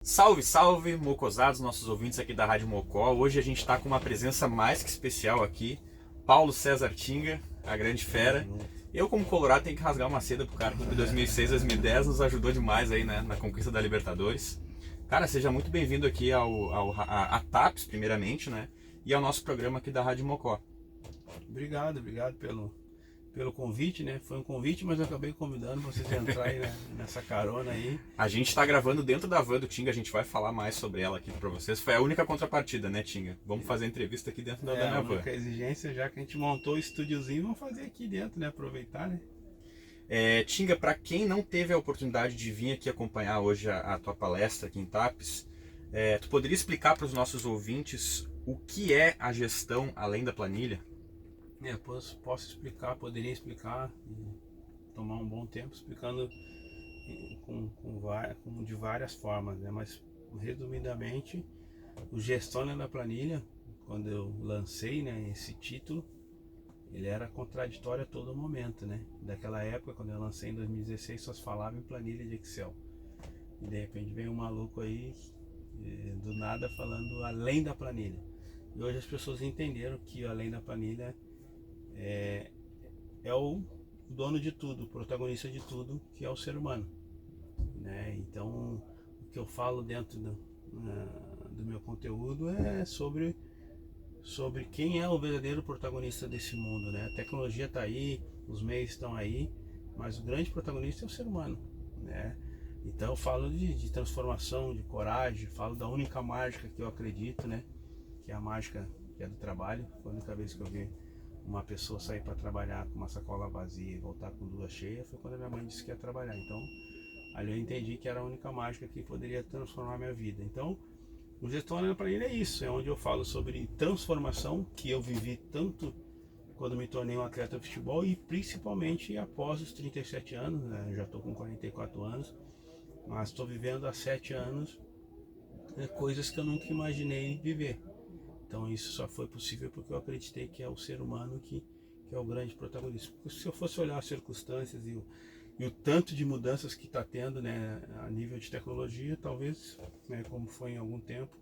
Salve, salve, mocosados, nossos ouvintes aqui da Rádio Mocó. Hoje a gente está com uma presença mais que especial aqui. Paulo César Tinga, a grande fera. Eu, como colorado, tenho que rasgar uma seda pro cara que em 2006, 2010 nos ajudou demais aí, né, na conquista da Libertadores. Cara, seja muito bem-vindo aqui a TAPS, primeiramente, né, e ao nosso programa aqui da Rádio Mocó. Obrigado pelo convite, né? Foi um convite, mas eu acabei convidando vocês a entrar aí nessa carona aí. A gente está gravando dentro da van do Tinga, a gente vai falar mais sobre ela aqui para vocês. Foi a única contrapartida, né, Tinga? Vamos fazer a entrevista aqui dentro da minha van. A única exigência, já que a gente montou o estúdiozinho, vamos fazer aqui dentro, né? Aproveitar, né? Tinga, para quem não teve a oportunidade de vir aqui acompanhar hoje a tua palestra aqui em TAPS, tu poderia explicar para os nossos ouvintes o que é a gestão além da planilha? Posso explicar, poderia explicar, tomar um bom tempo explicando de várias formas, né? Mas resumidamente, o Gestão Além da Planilha, quando eu lancei, né, esse título, ele era contraditório a todo momento, né? Daquela época, quando eu lancei em 2016, só se falava em planilha de Excel. E de repente veio um maluco aí, do nada, falando além da planilha. E hoje as pessoas entenderam que além da planilha é o dono de tudo, o protagonista de tudo, que é o ser humano, né? Então, o que eu falo dentro do meu conteúdo é sobre quem é o verdadeiro protagonista desse mundo, né? A tecnologia está aí, os meios estão aí, mas o grande protagonista é o ser humano, né? Então eu falo de transformação, de coragem, falo da única mágica que eu acredito, né? Que é a mágica que é do trabalho. Foi a única vez que eu vi uma pessoa sair para trabalhar com uma sacola vazia e voltar com duas cheias, foi quando a minha mãe disse que ia trabalhar. Então, ali eu entendi que era a única mágica que poderia transformar a minha vida. Então, o Gestão Além da Planilha é isso, é onde eu falo sobre transformação, que eu vivi tanto quando me tornei um atleta de futebol e principalmente após os 37 anos, né? Eu já estou com 44 anos, mas estou vivendo há 7 anos coisas que eu nunca imaginei viver. Então isso só foi possível porque eu acreditei que é o ser humano que é o grande protagonista. Porque se eu fosse olhar as circunstâncias e o tanto de mudanças que está tendo, né, a nível de tecnologia, talvez, né, como foi em algum tempo,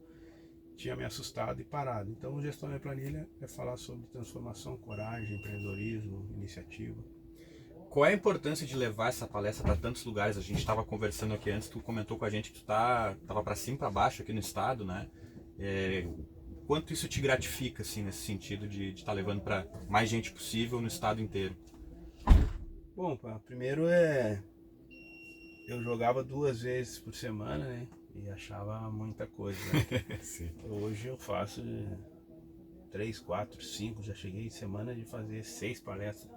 tinha me assustado e parado. Então, o Gestão da Planilha é falar sobre transformação, coragem, empreendedorismo, iniciativa. Qual é a importância de levar essa palestra para tantos lugares? A gente estava conversando aqui antes, tu comentou com a gente que tu estava para cima e para baixo aqui no estado, né? Quanto isso te gratifica, assim, nesse sentido de estar levando para mais gente possível no estado inteiro? Bom, primeiro eu jogava 2 vezes por semana, né? E achava muita coisa, né? Sim. Hoje eu faço 3, 4, 5, já cheguei em semana de fazer 6 palestras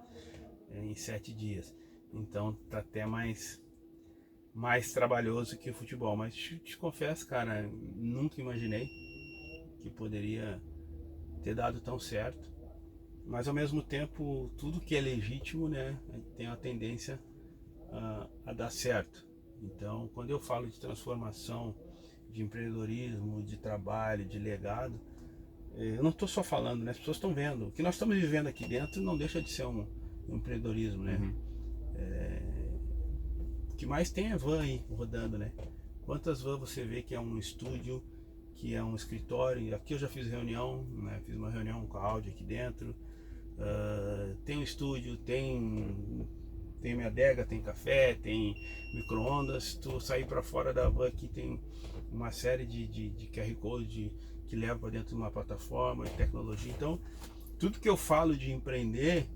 em 7 dias. Então tá até mais trabalhoso que o futebol. Mas te confesso, cara, nunca imaginei que poderia ter dado tão certo, mas ao mesmo tempo tudo que é legítimo, né, tem a tendência a dar certo. Então, quando eu falo de transformação, de empreendedorismo, de trabalho, de legado, eu não estou só falando, né, as pessoas estão vendo. O que nós estamos vivendo aqui dentro não deixa de ser um empreendedorismo, né? O que mais tem é van aí rodando, né? Quantas vans você vê que é um estúdio, que é um escritório? Aqui eu já fiz reunião, né? Fiz uma reunião com a áudio aqui dentro. Tem um estúdio, tem minha adega, tem café, tem micro-ondas. Tu sair para fora da van aqui tem uma série de QR Code que leva para dentro de uma plataforma de tecnologia. Então, tudo que eu falo de empreender,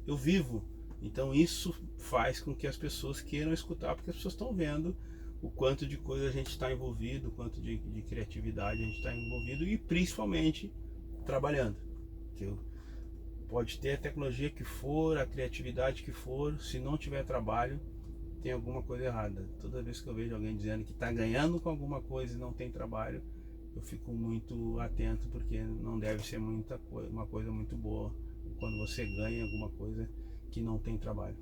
eu vivo. Então isso faz com que as pessoas queiram escutar, porque as pessoas estão vendo o quanto de coisa a gente está envolvido, o quanto de criatividade a gente está envolvido e principalmente trabalhando. Pode ter a tecnologia que for, a criatividade que for, se não tiver trabalho, tem alguma coisa errada. Toda vez que eu vejo alguém dizendo que está ganhando com alguma coisa e não tem trabalho, eu fico muito atento, porque não deve ser uma coisa muito boa quando você ganha alguma coisa que não tem trabalho.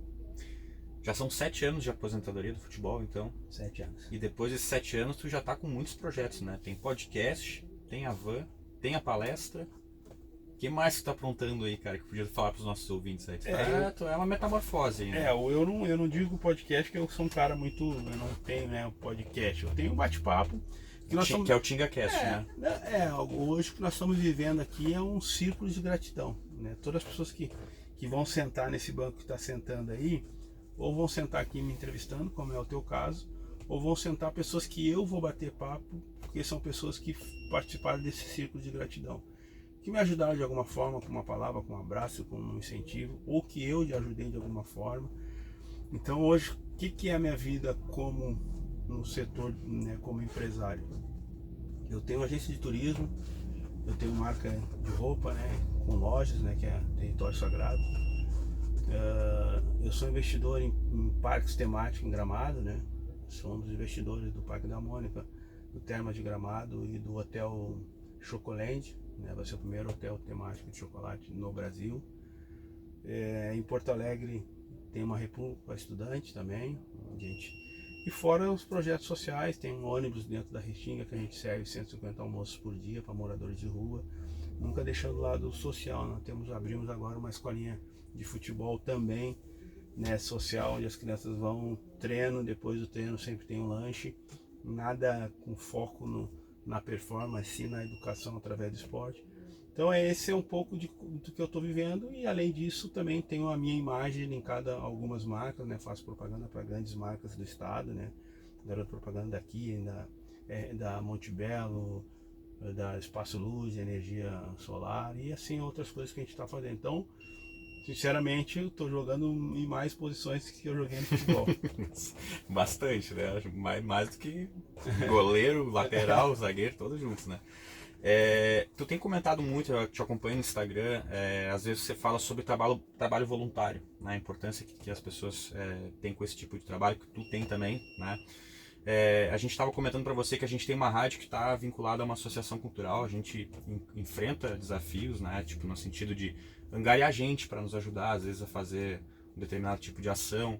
Já são 7 anos de aposentadoria do futebol, então. 7 anos. E depois desses 7 anos tu já tá com muitos projetos, né? Tem podcast, tem a van, tem a palestra. que mais que tá aprontando aí, cara, que podia falar pros nossos ouvintes aí? É uma metamorfose aí, né? Eu não digo podcast que eu sou um cara muito... Eu não tenho, né, um podcast. Eu tenho um bate-papo. Que é o TingaCast, né? Hoje o que nós estamos vivendo aqui é um círculo de gratidão, né? Todas as pessoas que vão sentar nesse banco que está sentando aí, ou vão sentar aqui me entrevistando, como é o teu caso, ou vão sentar pessoas que eu vou bater papo, porque são pessoas que participaram desse círculo de gratidão, que me ajudaram de alguma forma, com uma palavra, com um abraço, com um incentivo, ou que eu lhe ajudei de alguma forma. Então hoje, o que é a minha vida como no setor, né, como empresário? Eu tenho agência de turismo, eu tenho marca de roupa, né, com lojas, né, que é Território Sagrado. Eu sou investidor em parques temáticos em Gramado, né? Sou um dos investidores do Parque da Mônica, do Termas de Gramado e do Hotel Chocoland, né? Vai ser o primeiro hotel temático de chocolate no Brasil. Em Porto Alegre tem uma República Estudante também, e fora os projetos sociais, tem um ônibus dentro da Restinga que a gente serve 150 almoços por dia para moradores de rua, nunca deixando o lado social. Nós abrimos agora uma escolinha de futebol também, né, social, onde as crianças vão, treino, depois do treino sempre tem um lanche, nada com foco na performance, sim na educação através do esporte. Então esse é um pouco do que eu estou vivendo, e além disso também tenho a minha imagem linkada a algumas marcas, né, faço propaganda para grandes marcas do estado, né, garoto propaganda daqui, da Montebello, da Espaço Luz, energia solar e assim outras coisas que a gente está fazendo. Então, sinceramente, eu tô jogando em mais posições que eu joguei no futebol. Bastante, né? Mais do que goleiro, lateral, zagueiro, todos juntos, né? Tu tem comentado muito, eu te acompanho no Instagram, às vezes você fala sobre trabalho voluntário, né? A importância que as pessoas têm com esse tipo de trabalho, que tu tem também, né? A gente estava comentando para você que a gente tem uma rádio que está vinculada a uma associação cultural, a gente enfrenta desafios, né? Tipo, no sentido de angariar gente para nos ajudar, às vezes, a fazer um determinado tipo de ação.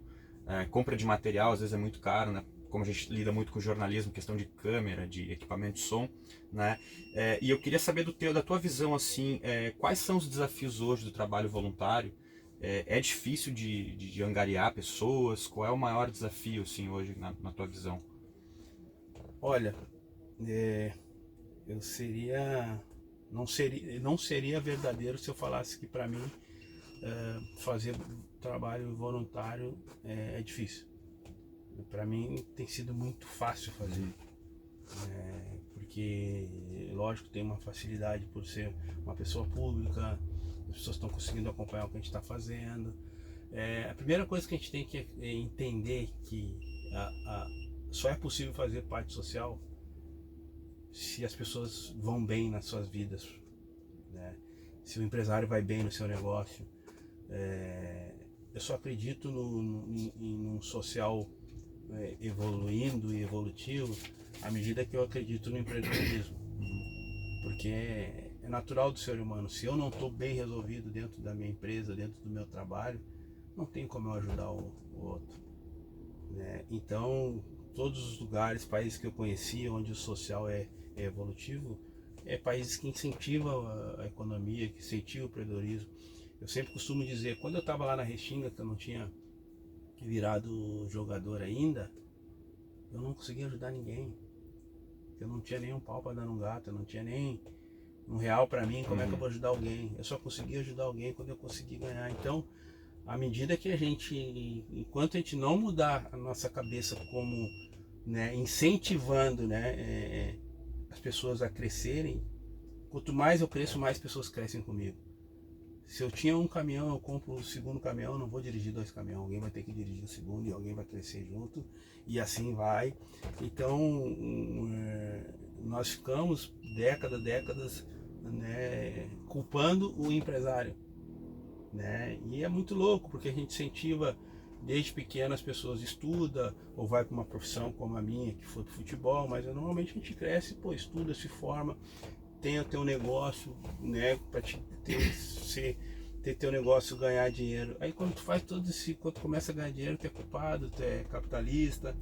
Compra de material, às vezes, é muito caro, né? Como a gente lida muito com jornalismo, questão de câmera, de equipamento de som, né? E eu queria saber da tua visão, assim, quais são os desafios hoje do trabalho voluntário? É difícil de angariar pessoas? Qual é o maior desafio, assim, hoje, na tua visão? Olha, não seria verdadeiro se eu falasse que para mim fazer trabalho voluntário é difícil. Para mim tem sido muito fácil fazer, porque lógico tem uma facilidade por ser uma pessoa pública, as pessoas estão conseguindo acompanhar o que a gente está fazendo. A primeira coisa que a gente tem que entender que só é possível fazer parte social se as pessoas vão bem nas suas vidas, né? Se o empresário vai bem no seu negócio. Eu só acredito num social evoluindo e evolutivo à medida que eu acredito no empreendedorismo, porque é natural do ser humano. Se eu não estou bem resolvido dentro da minha empresa, dentro do meu trabalho, não tem como eu ajudar o outro, né? Então, todos os lugares, países que eu conheci, onde o social é evolutivo, países que incentivam a economia, que incentivam o empreendedorismo. Eu sempre costumo dizer, quando eu estava lá na Restinga, que eu não tinha virado jogador ainda, eu não conseguia ajudar ninguém. Eu não tinha nem um pau para dar num gato, eu não tinha nem R$1 para mim, como é que eu vou ajudar alguém? Eu só conseguia ajudar alguém quando eu consegui ganhar. Então, à medida que enquanto a gente não mudar a nossa cabeça como, né, incentivando, né, as pessoas a crescerem, quanto mais eu cresço, mais pessoas crescem comigo. Se eu tinha um caminhão, eu compro o segundo caminhão, eu não vou dirigir 2 caminhões, alguém vai ter que dirigir o segundo e alguém vai crescer junto, e assim vai. Então, nós ficamos décadas, né, culpando o empresário, né? E é muito louco, porque a gente incentiva desde pequeno, as pessoas estudam ou vai para uma profissão como a minha, que foi pro futebol, mas normalmente a gente cresce, estuda, se forma, tem o teu negócio, né, para ter teu negócio, ganhar dinheiro. Aí quando tu faz quando tu começa a ganhar dinheiro, tu é culpado, tu é capitalista.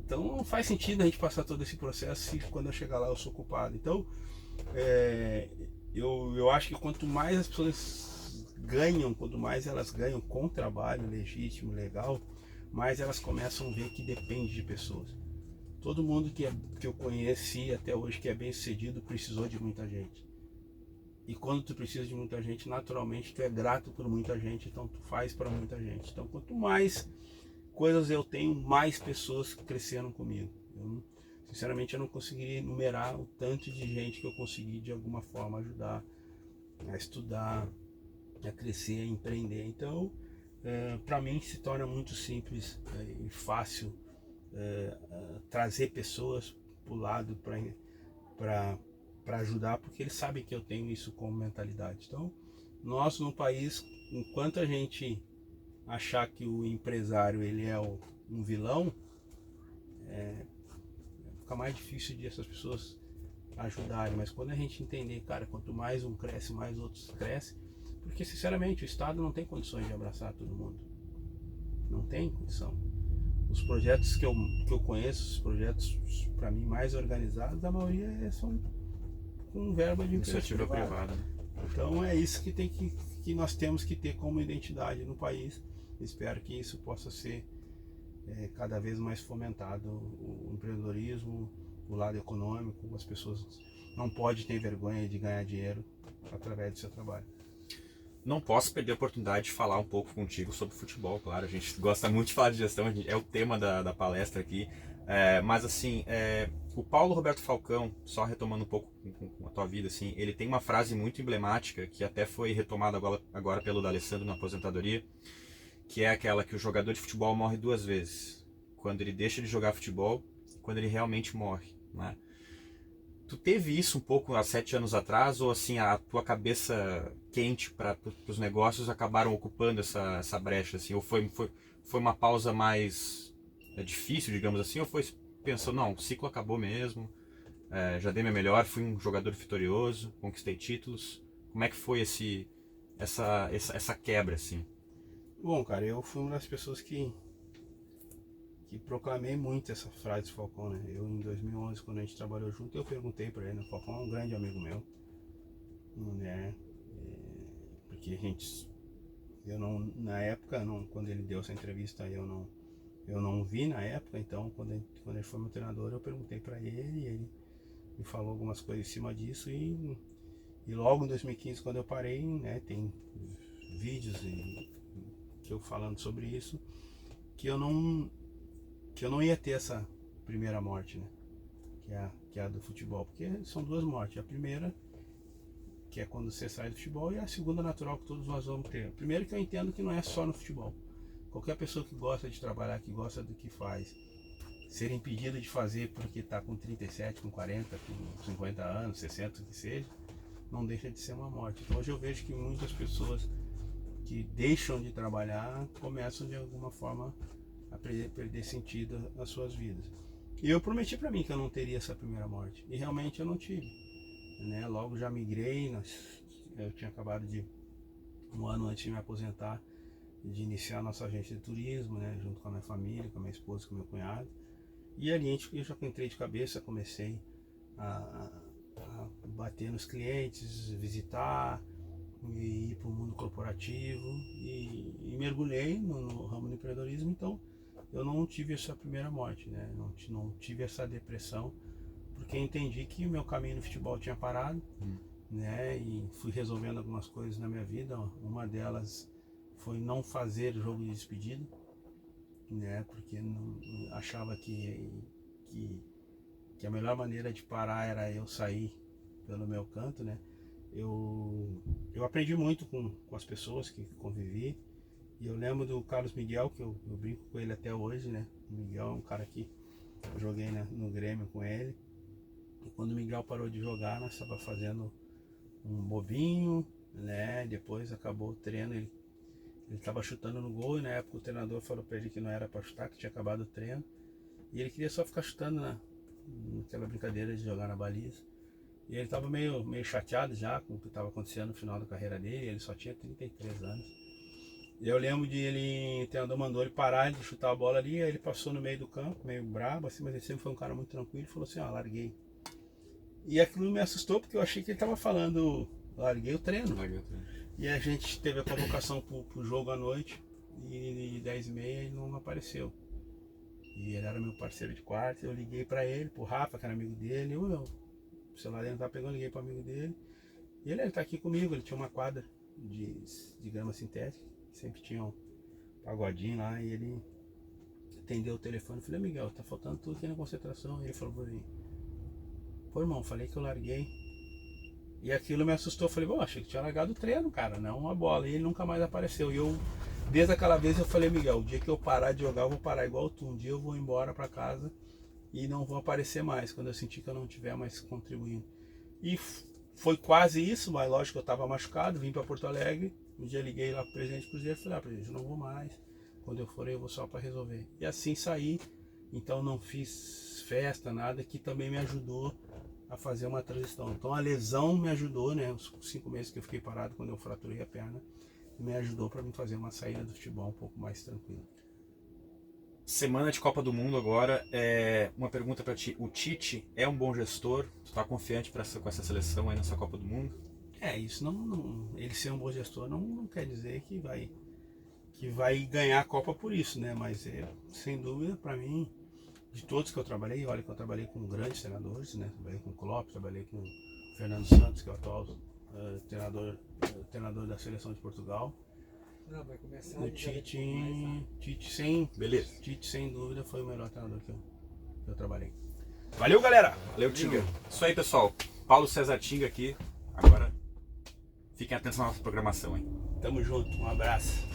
Então não faz sentido a gente passar todo esse processo se quando eu chegar lá eu sou culpado. Então eu acho que quanto mais as pessoas ganham, quanto mais elas ganham com trabalho legítimo, legal, mais elas começam a ver que depende de pessoas. Todo mundo que eu conheci até hoje que é bem sucedido precisou de muita gente. E quando tu precisa de muita gente, naturalmente tu é grato por muita gente, então tu faz para muita gente. Então quanto mais coisas eu tenho, mais pessoas cresceram comigo. Sinceramente eu não conseguiria enumerar o tanto de gente que eu consegui de alguma forma ajudar a estudar, a crescer, a empreender. Então para mim se torna muito simples e fácil trazer pessoas para o lado para ajudar, porque eles sabem que eu tenho isso como mentalidade. Então nós no país, enquanto a gente achar que o empresário ele é um vilão, fica mais difícil de essas pessoas ajudarem. Mas quando a gente entender, cara, quanto mais um cresce, mais outros crescem, porque sinceramente o Estado não tem condições de abraçar todo mundo, não tem condição. Os projetos que eu conheço, os projetos para mim mais organizados, a maioria são com verba de iniciativa privada. Então é isso que nós temos que ter como identidade no país. Espero que isso possa ser cada vez mais fomentado, o empreendedorismo, o lado econômico. As pessoas não podem ter vergonha de ganhar dinheiro através do seu trabalho. Não posso perder a oportunidade de falar um pouco contigo sobre futebol, claro. A gente gosta muito de falar de gestão, é o tema da palestra aqui. Mas assim, o Paulo Roberto Falcão, só retomando um pouco com a tua vida, assim, ele tem uma frase muito emblemática, que até foi retomada agora pelo D'Alessandro na aposentadoria, que é aquela que o jogador de futebol morre duas vezes. Quando ele deixa de jogar futebol e quando ele realmente morre, né? Tu teve isso um pouco há 7 anos atrás, ou assim, a tua cabeça quente para os negócios acabaram ocupando essa brecha, assim? Ou foi uma pausa mais difícil, digamos assim, ou foi pensou, não, o ciclo acabou mesmo, já dei meu melhor, fui um jogador vitorioso, conquistei títulos. Como é que foi essa quebra, assim? Bom, cara, eu fui uma das pessoas que proclamei muito essa frase do Falcão, né? Eu em 2011, quando a gente trabalhou junto, eu perguntei para ele, o Falcão é um grande amigo meu, né? Porque eu não, na época, quando ele deu essa entrevista, eu não vi na época, então quando ele foi meu treinador, eu perguntei para ele, e ele me falou algumas coisas em cima disso, e logo em 2015, quando eu parei, né, tem vídeos que eu falando sobre isso, que eu não ia ter essa primeira morte, né? Que é a do futebol, porque são duas mortes. A primeira, que é quando você sai do futebol, e a segunda natural que todos nós vamos ter. Primeiro que eu entendo que não é só no futebol. Qualquer pessoa que gosta de trabalhar, que gosta do que faz, ser impedido de fazer porque está com 37, com 40, com 50 anos, 60, que seja, não deixa de ser uma morte. Então hoje eu vejo que muitas pessoas que deixam de trabalhar começam de alguma forma a perder sentido nas suas vidas. E eu prometi para mim que eu não teria essa primeira morte, e realmente eu não tive, né? Logo já migrei, eu tinha acabado de um ano antes de me aposentar, de iniciar a nossa agência de turismo, né? Junto com a minha família, com a minha esposa, com o meu cunhado, e ali eu já entrei de cabeça, comecei a bater nos clientes, visitar, e ir para o mundo corporativo, e mergulhei no ramo do empreendedorismo. Então eu não tive essa primeira morte, né? Não tive essa depressão, porque entendi que o meu caminho no futebol tinha parado, né? E fui resolvendo algumas coisas na minha vida. Uma delas foi não fazer jogo de despedida, né? Porque achava que a melhor maneira de parar era eu sair pelo meu canto, né? Eu aprendi muito com as pessoas que convivi. E eu lembro do Carlos Miguel, que eu brinco com ele até hoje, né? O Miguel é um cara que eu joguei no Grêmio com ele. E quando o Miguel parou de jogar, nós estávamos fazendo um bobinho, né? Depois acabou o treino, ele estava chutando no gol, e na época o treinador falou para ele que não era para chutar, que tinha acabado o treino. E ele queria só ficar chutando naquela brincadeira de jogar na baliza. E ele estava meio chateado já com o que estava acontecendo no final da carreira dele. Ele só tinha 33 anos. Eu lembro de ele, o treinador mandou ele parar de chutar a bola ali, aí ele passou no meio do campo, meio brabo, assim, mas ele sempre foi um cara muito tranquilo, e falou assim, ó, larguei. E aquilo me assustou porque eu achei que ele tava falando, larguei o treino. E a gente teve a convocação pro jogo à noite, e 10h30 ele não apareceu. E ele era meu parceiro de quarto, eu liguei pra ele, pro Rafa, que era amigo dele, o celular dele não tá pegando, liguei pro amigo dele. E ele tá aqui comigo, ele tinha uma quadra de grama sintética, sempre tinha um pagodinho lá, e ele atendeu o telefone, falei, Miguel, tá faltando tudo aqui na concentração. E ele falou pra mim, pô irmão, falei que eu larguei. E aquilo me assustou, falei, bom, achei que tinha largado o treino, cara, não uma bola. E ele nunca mais apareceu. E eu, desde aquela vez eu falei, Miguel, o dia que eu parar de jogar, eu vou parar igual tu. Um dia eu vou embora pra casa e não vou aparecer mais, quando eu sentir que eu não estiver mais contribuindo. E foi quase isso, mas lógico que eu estava machucado, vim para Porto Alegre. Um dia liguei lá pro presidente Cruzeiro e falei, presidente, eu não vou mais. Quando eu for eu vou só para resolver. E assim saí, então não fiz festa, nada, que também me ajudou a fazer uma transição. Então a lesão me ajudou, né? Os 5 meses que eu fiquei parado quando eu fraturei a perna, me ajudou para mim fazer uma saída do futebol um pouco mais tranquila. Semana de Copa do Mundo agora, uma pergunta para ti. O Tite é um bom gestor? Tu tá confiante com essa seleção aí nessa Copa do Mundo? Isso não ele ser um bom gestor não quer dizer que vai ganhar a Copa por isso, né? Mas sem dúvida, para mim, de todos que eu trabalhei, olha que eu trabalhei com grandes treinadores, né? Trabalhei com o Klopp, trabalhei com o Fernando Santos, que é o atual treinador da seleção de Portugal. Não, vai começar O Tite sem dúvida foi o melhor treinador que eu trabalhei. Valeu, galera! Valeu, Tinga! Isso aí, pessoal. Paulo César Tinga aqui. Agora, fiquem atentos na nossa programação, hein? Tamo junto, um abraço.